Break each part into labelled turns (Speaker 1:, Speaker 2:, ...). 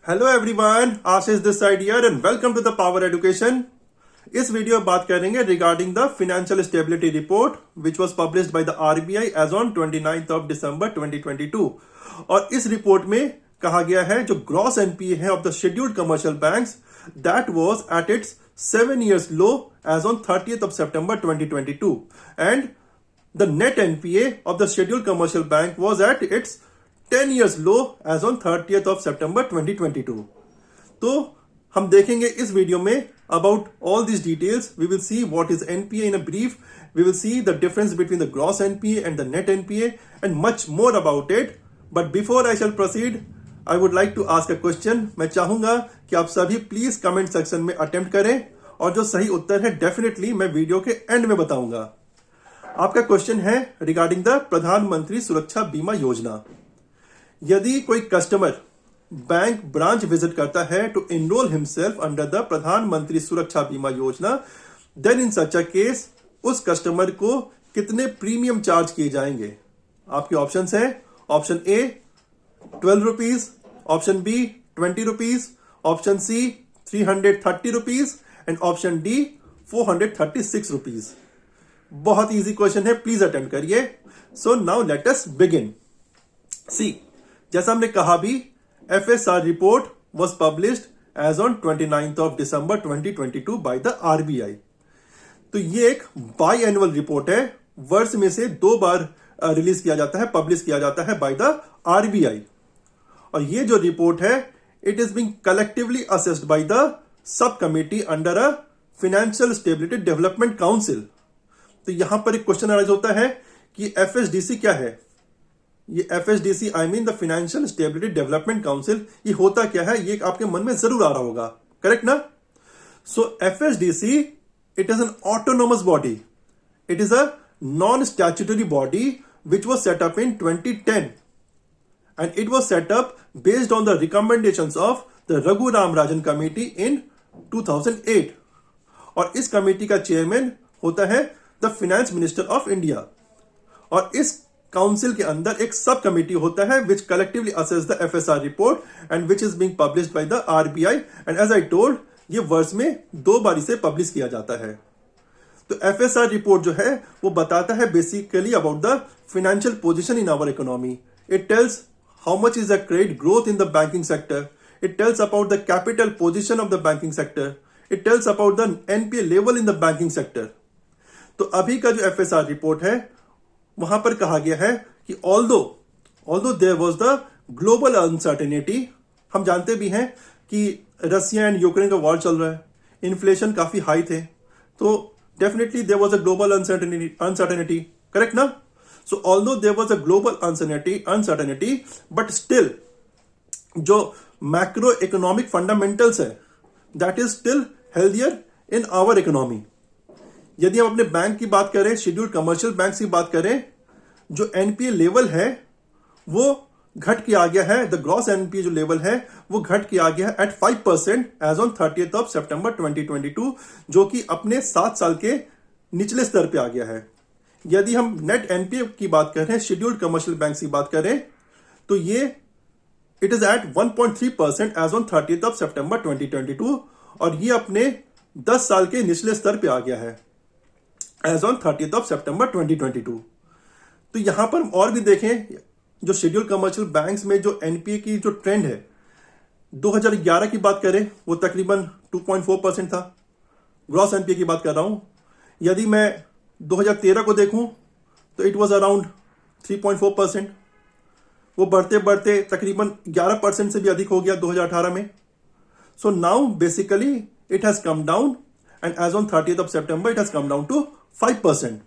Speaker 1: Hello everyone, Ashish this side here and welcome to the power education. इस video में बात करेंगे regarding the financial stability report which was published by the RBI as on 29th of December 2022। और इस report में कहा गया है जो ग्रॉस एनपीए है of the scheduled commercial banks that was at its 7 years low as on 30th of September 2022 and the net NPA of the scheduled commercial bank was at its 10 years low as on 30th of September 2022। तो हम देखेंगे इस video में about all these details. We will see what is NPA in a brief. We will see the difference between the gross NPA and the net NPA and much more about it. But before I shall proceed, I would like to ask a question. मैं चाहूंगा कि आप सभी please comment section में attempt करें और जो सही उत्तर है डेफिनेटली मैं वीडियो के एंड में बताऊंगा। आपका क्वेश्चन है रिगार्डिंग द प्रधानमंत्री सुरक्षा बीमा योजना। यदि कोई कस्टमर बैंक ब्रांच विजिट करता है to enroll himself under the Pradhanmantri Suraksha Bima Yojana, then in such a case उस कस्टमर को कितने प्रीमियम चार्ज किए जाएंगे? आपके ऑप्शंस हैं option A 12 rupees, option B 20 rupees, option C 330 rupees and option D 436 rupees. बहुत इजी क्वेश्चन है, प्लीज अटेम्प्ट करिए। So now let us begin. See, जैसा हमने कहा भी, FSR report was published as on 29th of December 2022 bye the RBI. तो ये एक बाई एनुअल रिपोर्ट है, वर्ष में से 2 बार रिलीज किया जाता है, पब्लिश किया जाता है बाय द आरबीआई। और ये जो रिपोर्ट है it is being collectively assessed by the sub committee under a financial stability development council. तो यहां पर एक क्वेश्चन अराइज होता है कि एफएसडीसी क्या है? ये FSDC I mean the financial stability development council, ये होता क्या है? ये आपके मन में जरूर आ रहा होगा, करेक्ट ना? So FSDC it is an autonomous body, it is a non statutory body which was set up in 2010 and it was set up based on the recommendations of the Raghuram Rajan Committee in 2008। और इस committee का chairman होता है the finance minister of India. और इस council के अंदर एक सब कमेटी होता है which collectively assess the FSR report and which is being published by the RBI and as I told ये वर्ष में 2 बार इसे पब्लिश किया जाता है। तो एफएसआर रिपोर्ट जो है वो बताता है basically about the financial position in our economy. It tells how much is the credit growth in the banking sector. It tells about the capital position of the banking sector. It tells about the NPA level in the banking sector. तो अभी का जो FSR report है वहां पर कहा गया है कि although there was the global uncertainty, हम जानते भी हैं कि रसिया एंड यूक्रेन का वॉर चल रहा है, इन्फ्लेशन काफी हाई थे, तो definitely there was a global uncertainty, correct ना? So although there was a global uncertainty, but still जो मैक्रो इकोनॉमिक फंडामेंटल्स है that is still healthier in our economy. यदि हम अपने बैंक की बात करें, शेड्यूल्ड कमर्शियल बैंक की बात करें, जो एनपीए लेवल है वो घट के आ गया है, द ग्रॉस एनपीए जो लेवल है वो घट के आ गया है at 5% as on 30th of September 2022, जो कि अपने 7 साल के निचले स्तर पे आ गया है। यदि हम नेट एनपीए की बात करें, शेड्यूल्ड कमर्शियल बैंक की बात करें, तो ये it is at 1.3% as on 30th of September 2022 और ये अपने 10 साल के निचले स्तर पे आ गया है as on 30th of September 2022। तो यहां पर और भी देखें, जो शेड्यूल्ड कमर्शियल बैंक्स में जो एनपीए की जो ट्रेंड है, 2011 की बात करें वो तकरीबन 2.4% था, ग्रॉस एनपीए की बात कर रहा हूं। यदि मैं 2013 को देखूं तो इट वाज अराउंड 3.4%, वो बढ़ते बढ़ते तकरीबन 11% से भी अधिक हो गया 2018 में। So now basically it has come down and as on 30th of September it has come down to 5%।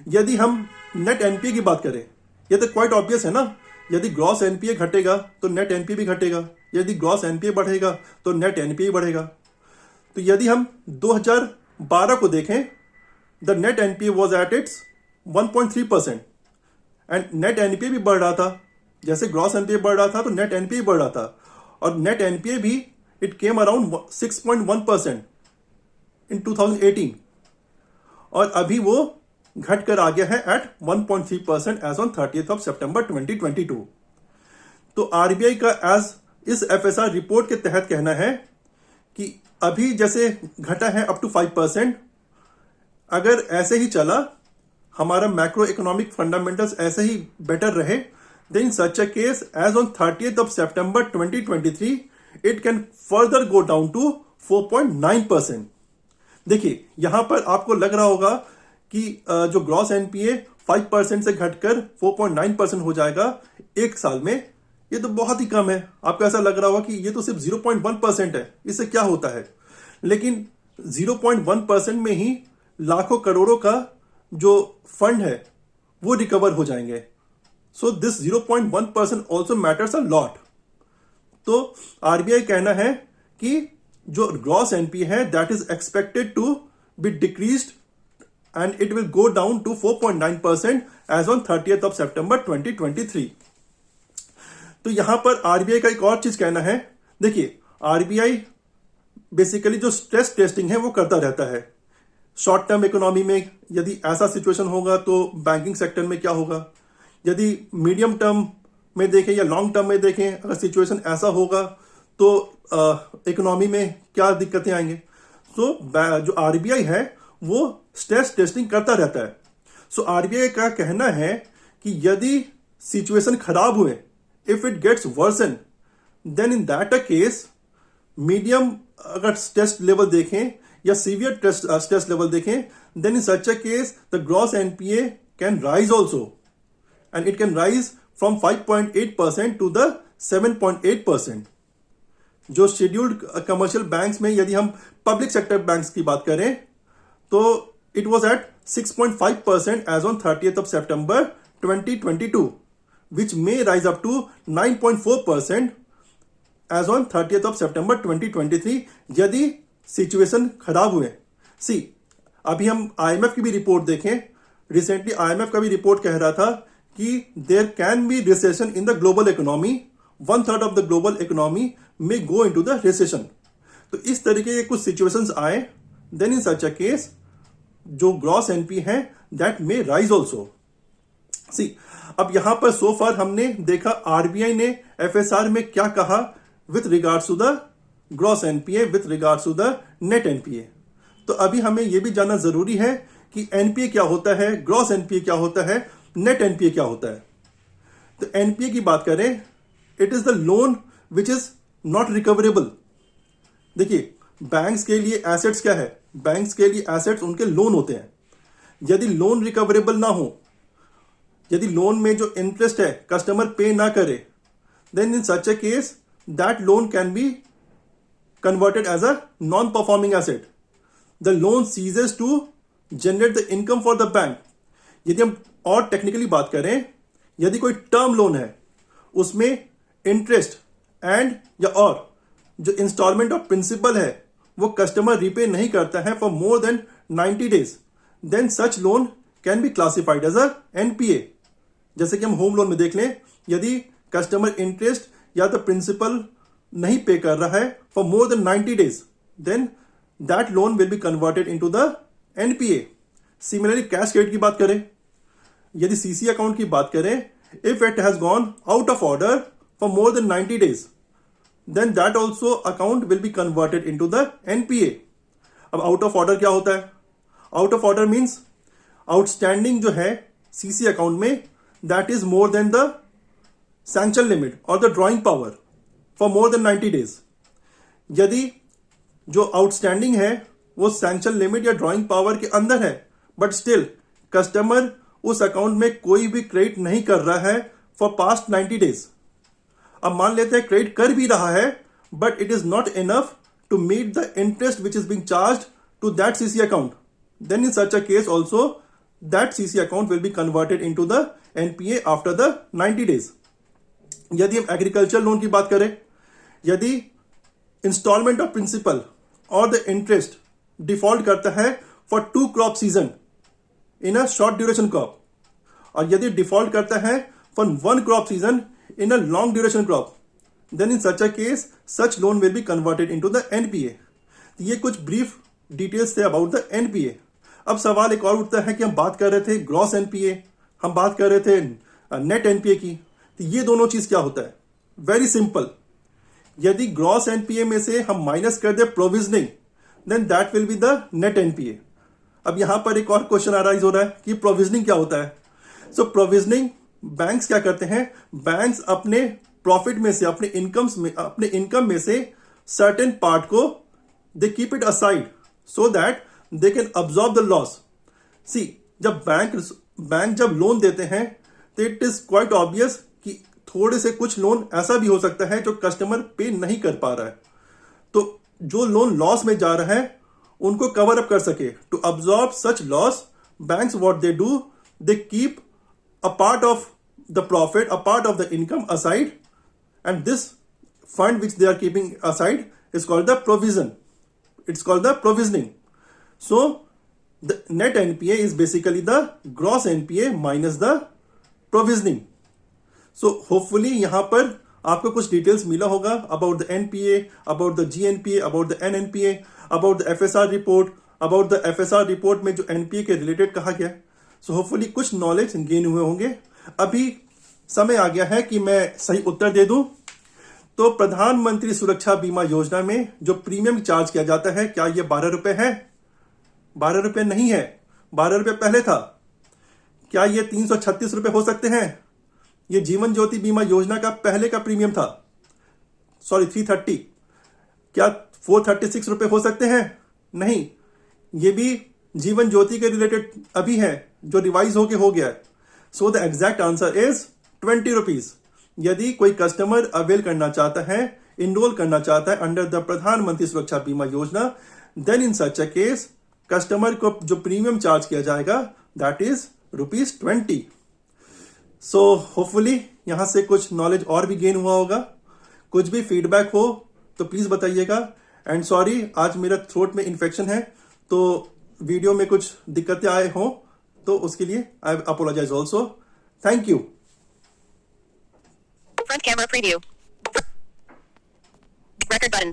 Speaker 1: यदि हम नेट एनपीए की बात करें, ये तो क्वाइट ऑब्वियस है ना, यदि ग्रॉस एनपीए घटेगा तो नेट एनपीए भी घटेगा, यदि ग्रॉस एनपीए बढ़ेगा तो नेट एनपीए बढ़ेगा। तो यदि हम 2012 को देखें, the net NPA was at its 1.3% and net NPA भी बढ़ रहा था, जैसे ग्रॉस एनपीए बढ़ रहा था तो नेट एनपीए बढ़ रहा था, और नेट एनपीए भी इट केम अराउंड 6.1% इन 2018 और अभी वो घट कर आ गया है at 1.3% as on 30th of September 2022। तो आरबीआई का एज इस एफएसआर रिपोर्ट के तहत कहना है कि अभी जैसे घटा है अप टू 5%, अगर ऐसे ही चला, हमारा मैक्रो इकोनॉमिक फंडामेंटल्स ऐसे ही बेटर रहे, then in such a case as on 30th of September 2023 it can further go down to 4.9%। देखिए यहां पर आपको लग रहा होगा कि जो ग्रॉस एनपीए 5% से घटकर 4.9% हो जाएगा एक साल में, ये तो बहुत ही कम है। आपको ऐसा लग रहा होगा कि ये तो सिर्फ 0.1% है, इससे क्या होता है। लेकिन 0.1% में ही लाखों करोड़ों का जो फंड है वो रिकवर हो जाएंगे। So this 0.1% also matters a lot. तो आरबीआई कहना है कि जो ग्रॉस एनपी है that is expected to be decreased and it will go down to 4.9% as on 30th of September 2023। तो यहां पर आरबीआई का एक और चीज कहना है। देखिए आरबीआई बेसिकली जो स्ट्रेस टेस्टिंग है वो करता रहता है। शॉर्ट टर्म इकोनॉमी में यदि ऐसा सिचुएशन होगा तो बैंकिंग सेक्टर में क्या होगा, यदि मीडियम टर्म में देखें या लॉन्ग टर्म में देखें, अगर सिचुएशन ऐसा होगा तो इकोनॉमी में क्या दिक्कतें आएंगे। सो जो आरबीआई है वो स्ट्रेस टेस्टिंग करता रहता है। सो आरबीआई का कहना है कि यदि सिचुएशन खराब हुए, if it gets worsen, then in that a case medium अगर स्ट्रेस लेवल देखें या सीवियर स्ट्रेस लेवल देखें, then in such a case the gross NPA can rise also and it can rise from 5.8% to the 7.8%। जो scheduled commercial banks में यदि हम public sector banks की बात करें तो it was at 6.5% as on 30th of September 2022 which may rise up to 9.4% as on 30th of September 2023 यदि situation खराब हुए। अभी हम आईएमएफ की भी रिपोर्ट देखें, रिसेंटली आईएमएफ का भी रिपोर्ट कह रहा था कि there can be recession in the global economy, 1/3 of the global economy may go into the recession. तो इस तरीके के कुछ सिचुएशंस आए, then in such a case जो ग्रॉस एनपी है दैट मे राइज ऑल्सो। अब यहां पर सो फार हमने देखा आरबीआई ने एफएसआर में क्या कहा with regards to the gross NPA, with regards to the net NPA. तो अभी हमें यह भी जानना जरूरी है कि एनपीए क्या होता है, ग्रॉस एनपीए क्या होता है, नेट एनपीए क्या होता है। तो एनपीए की बात करें, it is the loan which is not recoverable. देखिए बैंक्स के लिए एसेट्स क्या है, बैंक्स के लिए एसेट्स उनके लोन होते हैं। यदि लोन रिकवरेबल ना हो, यदि लोन में जो इंटरेस्ट है कस्टमर पे ना करे, then in such a case that loan can be converted as a non performing asset. The loan ceases to generate the income for the bank. यदि हम और टेक्निकली बात करें, यदि कोई टर्म लोन है उसमें इंटरेस्ट एंड या और जो इंस्टॉलमेंट ऑफ प्रिंसिपल है वो कस्टमर रिपे नहीं करता है for more than 90 days, then such loan can be classified as a NPA. जैसे कि हम होम लोन में देख लें, यदि कस्टमर इंटरेस्ट या तो प्रिंसिपल नहीं पे कर रहा है for more than 90 days, then that loan will be converted into the NPA. Similarly cash credit की बात करें, यदि सीसी अकाउंट की बात करें, if it has gone out of order for more than 90 days, then that also account will be converted into the NPA. अब out of order क्या होता है? Out of order means outstanding जो है CC account में that is more than the sanction limit और the drawing power for more than 90 days। यदि जो आउटस्टैंडिंग है वो सैंक्शन लिमिट या ड्रॉइंग पावर के अंदर है, बट स्टिल कस्टमर उस अकाउंट में कोई भी क्रेडिट नहीं कर रहा है फॉर पास्ट 90 days। अब मान लेते हैं क्रेडिट कर भी रहा है but it is not enough to meet the interest which is being charged to that CC account, then in such a case also that CC account will be converted into the NPA after the 90 days। यदि हम agriculture loan की बात करें, यदि instalment of principal और the interest default करता है for 2 crop season in a short duration crop, और यदि डिफॉल्ट करता है for 1 crop season in a long duration crop, then in such a case such loan will be converted into the NPA. ये कुछ brief details थे about the NPA. अब सवाल एक और उठता है कि हम बात कर रहे थे ग्रॉस एनपीए, हम बात कर रहे थे नेट एनपीए की, तो ये दोनों चीज क्या होता है? वेरी सिंपल, यदि ग्रॉस एनपीए में से हम माइनस कर दे provisioning, then that will be the net NPA. अब यहां पर एक और क्वेश्चन अराइज हो रहा है कि प्रोविजनिंग क्या होता है। सो प्रोविजनिंग, बैंक्स क्या करते हैं, बैंक्स अपने प्रॉफिट में से, अपने इनकम में से सर्टेन पार्ट को they keep it aside so that they can absorb the loss. See, जब बैंक जब लोन देते हैं तो इट इज क्वाइट ऑब्वियस कि थोड़े से कुछ लोन ऐसा भी हो सकता है जो कस्टमर पे नहीं कर पा रहा है, तो जो लोन लॉस में जा रहा है उनको कवर अप कर सके। To absorb such loss, banks what they do, they keep a part of the profit, a part of the income aside, and this fund which they are keeping aside is called the provision. It's called the provisioning. So the net NPA is basically the gross NPA minus the provisioning. So hopefully यहाँ पर आपको कुछ details मिला होगा about the NPA, about the GNPA, about the NNPA, about the FSR report, about the FSR report में जो NPA के related कहा गया। So hopefully कुछ नॉलेज गेन हुए होंगे। अभी समय आ गया है कि मैं सही उत्तर दे दूं। तो प्रधानमंत्री सुरक्षा बीमा योजना में जो प्रीमियम चार्ज किया जाता है, क्या यह 12 रुपए है? 12 रुपए नहीं है, 12 रुपए पहले था। क्या ये 336 रुपए हो सकते हैं? ये जीवन ज्योति बीमा योजना का पहले का प्रीमियम था, सॉरी 330। क्या 436 रुपए हो सकते हैं? नहीं, ये भी जीवन ज्योति के रिलेटेड अभी है जो रिवाइज होके हो गया है। So the exact answer is 20 rupees. यदि कोई कस्टमर अवेल करना चाहता है, इनरोल करना चाहता है under the Pradhanmantri Suraksha Bima Yojana, then in such a case customer को जो प्रीमियम चार्ज किया जाएगा दैट इज ₹20। सो होपफुली यहां से कुछ नॉलेज और भी गेन हुआ होगा। कुछ भी फीडबैक हो तो प्लीज बताइएगा। एंड सॉरी, आज मेरा थ्रोट में इन्फेक्शन है, तो वीडियो में कुछ दिक्कतें आए हों तो उसके लिए I apologise also. Thank you.
Speaker 2: Front camera preview. Record button.